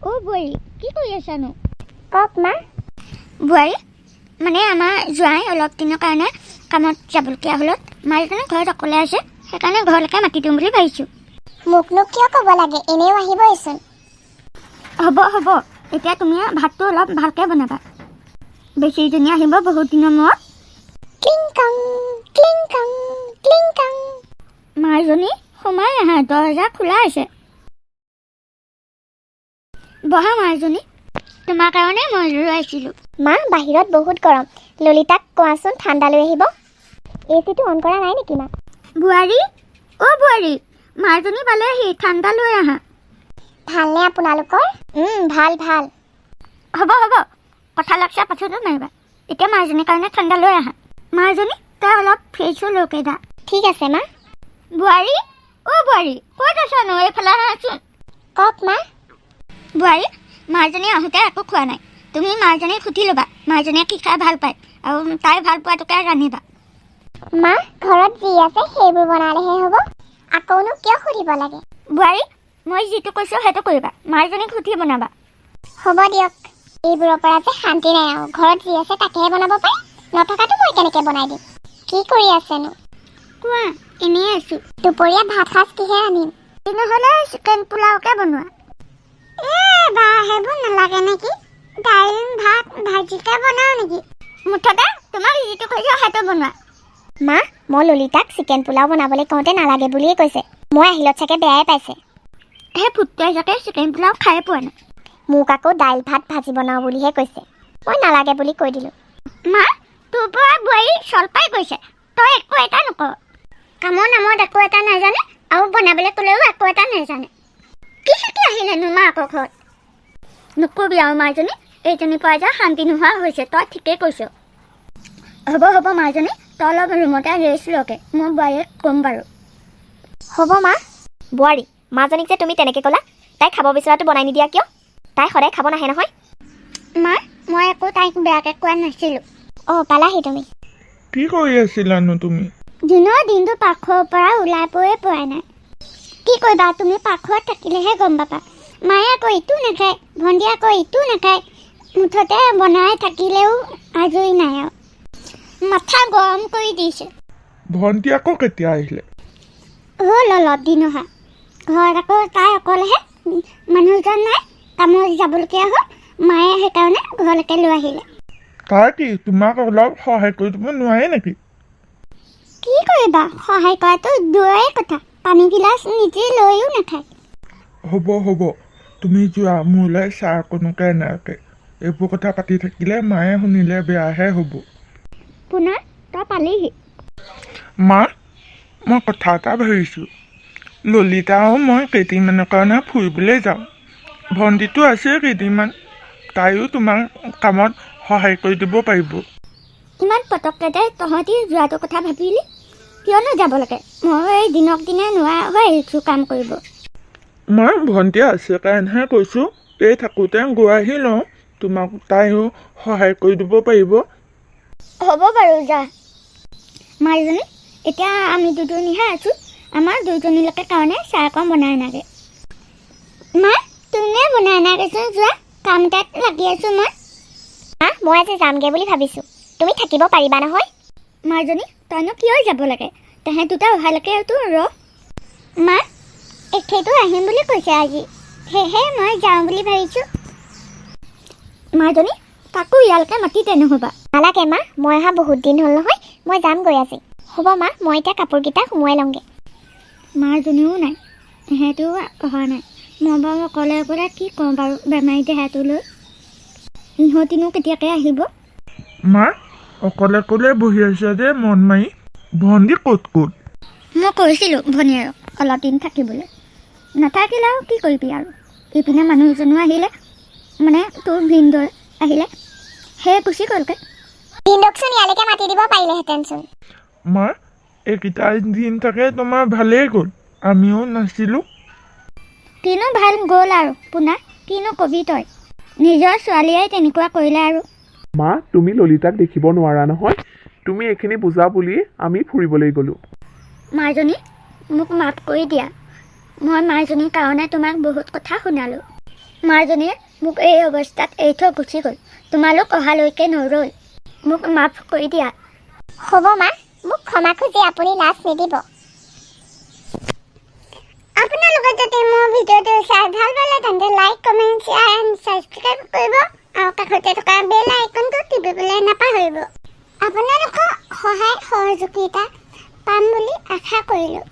অ' বোৱাৰী কি কৰি আছানো? কওক মা। বোৱাৰী মানে আমাৰ জোঁৱাই অলপ দিনৰ কাৰণে কামত যাবলগীয়া হ'লত মাইজনী ঘৰত অকলে আছে, সেইকাৰণে ঘৰলৈকে মাতি দিম বুলি ভাবিছোঁ। মোকনো কিয় ক'ব লাগে, এনেও আহিবইচোন। হ'ব হ'ব, এতিয়া তুমি ভাতটো অলপ ভালকৈ বনাবা। বেছিজনী আহিব বহুত দিনৰ মূৰত। ক্লিংকং ক্লিংকং ক্লিংকং। মাইজনী সোমাই আহা, দৰজা খোলা আছে। বহা মাইজনী, তোমাৰ কাৰণে মই ৰৈছিলোঁ। মা বাহিৰত বহুত গৰম, ললিতাক কোৱাচোন ঠাণ্ডা লৈ আহিব। এচিটো অন কৰা নাই নেকি মা? বোৱাৰী অ' বোৱাৰী, মাইজনী পালেহি, ঠাণ্ডা লৈ আহা। ভালনে আপোনালোকৰ? ভাল ভাল। হ'ব হ'ব, কথা লাগছা পাছতো মাৰিবা। এতিয়া মাইজনীৰ কাৰণে ঠাণ্ডা লৈ আহা। মাইজনী তই অলপ ফ্ৰেছ হৈ লৈকে দা। ঠিক আছে মা। বোৱাৰী অ' বোৱাৰী ক'ত আছানো? এইফালে আহাচোন। কওক মা। বোৱাৰী মাইজনী আহোঁতে একো খোৱা নাই, তুমি মাইজনীক সুধি ল'বা মাইজনীয়ে কি খাই ভাল পায়, আৰু তাই ভাল পোৱাটোকে ৰান্ধিবা। মা ঘৰত যি আছে সেইবোৰ বনালেহে হ'ব, আকৌনো কিয় সুধিব লাগে? বোৱাৰী মই যিটো কৈছোঁ সেইটো কৰিবা, মাইজনীক সুধি বনাবা। হ'ব দিয়ক, এইবোৰৰ পৰা যে শান্তি নাই আৰু, ঘৰত যি আছে তাকেহে বনাব পাৰি, নথকাটো মই কেনেকৈ বনাই দিম? কি কৰি আছেনো? কোৱা, এনেই আছোঁ। দুপৰীয়া ভাত সাজ কিহে ৰান্ধিম? তেনেহ'লে চিকেন পোলাওকে বনোৱা। বা সেইবোৰ নালাগে নেকি? দাইল ভাত ভাজিকে বনাওঁ নেকি? মুঠতে তোমাক যিটো কৈছোঁ সেইটো বনোৱা। মা মই ললিতাক চিকেন পোলাও বনাবলৈ কওঁতে নালাগে বুলিয়ে কৈছে, মই আহিলত চাগে বেয়াই পাইছে। সেই ফুটুৱাই চাগে চিকেন পোলাও খাই পোৱা নাই। মোক আকৌ দাইল ভাত ভাজি বনাওঁ বুলিহে কৈছে, মই নালাগে বুলি কৈ দিলোঁ। মা তোৰ পৰা বোৱাৰী চলপাই গৈছে, তই একো এটা নকৰ। কামৰ নামত একো এটা নাজানে, আৰু বনাবলৈ ক'লেও একো এটা নাজানে। কি শিকি আহিলেনো মাকৰ ঘৰত? নকবি আৰু মাইজনী, এইজনীৰ পৰা যে শান্তি নোহোৱা হৈছে, তই ঠিকেই কৈছ। হ'ব হ'ব মাইজনী, তই অলপ ৰুমতে ৰেষ্ট লকে, মই বোৱাৰীক ক'ম বাৰু। হ'ব মা। বোৱাৰী মাজনীক যে তুমি তেনেকৈ ক'লা, তাই খাব বিচৰাটো বনাই নিদিয়া কিয়? তাই সদায় খাব নাহে নহয়। মা মই একো তাইক বেয়াকৈ কোৱা নাছিলোঁ। অঁ পালাহি তুমি। কি কৰি আছিলানো তুমি? দিনৰ দিনটো পাকঘৰৰ পৰা ওলাই পৰে পৰা নাই। কি কৰিবা, তুমি পাকঘৰত থাকিলেহে গম পাবা। মায়ে আকৌ ইটো নাখায়, ভণ্টিয়ে আকৌ ইটো নাখায়, মুঠতে বনাই থাকিলেও আজৰি নাই আৰু। মাথা গৰম কৰি দিছে। ভণ্টি আকৌ কেতিয়া আহিলে? হ'ল অলপ দিন অহা। ঘৰত আকৌ তাই অকলেহে, মানুহজন নাই, কামত যাবলগীয়া হ'ল, মায়ে সেইকাৰণে ঘৰলৈকে লৈ আহিলে। তাই কি তোমাক অলপ সহায় কৰি দিব নোৱাৰে নেকি? কি কৰিবা, সহায় কৰাটো দূৰৰে কথা, পানী গিলাচ নিজে লৈও নাখায়। হ'ব হ'ব, তুমি যোৱা, মোলৈ চাহ অকণকে নাৰাখে। এইবোৰ কথা পাতি থাকিলে মায়ে শুনিলে বেয়াহে হ'ব। পুনৰ তই পালিহি। মা মই কথা এটা ভাবিছোঁ, ললিতা আৰু মই কেইদিনমানৰ কাৰণে ফুৰিবলৈ যাওঁ। ভণ্টিটো আছে কেইদিনমান, তাইও তোমাৰ কামত সহায় কৰি দিব পাৰিব। ইমান পটককৈ যে তহঁতি যোৱাটো কথা ভাবিলি, কিয়নো যাব লাগে? মই এই দিনক দিনে নোৱাৰা হৈ আহিছোঁ কাম কৰিব। মই ভণ্টি আছে কাৰণেহে কৈছোঁ, এই থাকোঁতে গৈ আহি লওঁ, তোমাক তাইও সহায় কৰি দিব পাৰিব। হ'ব বাৰু যা। মাইজনী এতিয়া আমি দুজনীহে আছোঁ, আমাৰ দুজনীলৈকে কাৰণে চাহ অকণ বনাই নাগে। মা তুমিয়ে বনাই নাগেচোন, যোৱা, কাম এটাত লাগি আছোঁ মই। মই আজি যামগৈ বুলি ভাবিছোঁ, তুমি থাকিব পাৰিবা নহয়? মাইজনী তইনো কিয় যাব লাগে, তেহেঁত দুটা অহালৈকে তোৰ ৰ। মা এখেতো আহিম বুলি কৈছে আজি, সেয়েহে মই যাওঁ বুলি ভাবিছোঁ। মাইজনী তাকো ইয়ালৈকে মাতিতে নহ'বা। নালাগে মা, মই অহা বহুত দিন হ'ল নহয়, মই যামগৈ আজি। হ'ব মা, মই এতিয়া কাপোৰকেইটা সোমোৱাই লওঁগৈ। মাৰজনীও নাই, সিহঁতেও অহা নাই, মই বাৰু অকলে অকলে কি কওঁ বাৰু বেমাৰী দেহাটো লৈ। ইহঁতিনো কেতিয়াকৈ আহিব? মা অকলে অকলে বহি আছে যে মন মাৰি, ভণ্টি ক'ত ক'ত? মই কৈছিলোঁ ভনীয়েৰক অলপ দিন থাকিবলৈ, নাথাকিলে আৰু কি কৰিবি আৰু। ইপিনে মানুহজনো আহিলে, মানে তোৰ ভিনদৈ আহিলে, সেয়ে গুচি গ'লগৈ। ভিনদকচোন ইয়ালৈকে মাতি দিব পাৰিলেহেঁতেনচোন। মা এইকেইটা দিন থাকে তোমাৰ ভালেই গ'ল, আমিও নাছিলোঁ। কিনো ভাল গ'ল আৰু পুনা, কিনো কবি তই, নিজৰ ছোৱালীয়ে তেনেকুৱা কৰিলে আৰু। মা তুমি ললিতাক দেখিব নোৱাৰা নহয়, তুমি এইখিনি বুজা বুলি আমি ফুৰিবলৈ গ'লোঁ। মাইজনী মোক মাফ কৰি দিয়া, মই মাইজনীৰ কাৰণে তোমাক বহুত কথা শুনালোঁ। মাজনীয়ে মোক এই অৱস্থাত এৰি থৈ গুচি গ'ল। তোমালোক অহালৈকে নৰ'ল। মোক মাফ কৰি দিয়া। হ'ব মা, মোক ক্ষমা খুজি আপুনি লাজ নিদিব। আপোনালোকে যদি মোৰ ভিডিঅ'টো চাই ভাল পালে তেন্তে like, comment, share and subscribe কৰিব আৰু কাষতে থকা বেল আইকনটো টিপিবলৈ নাপাহৰিব। আপোনালোকৰ সহায় সহযোগিতা পাম বুলি আশা কৰিলোঁ।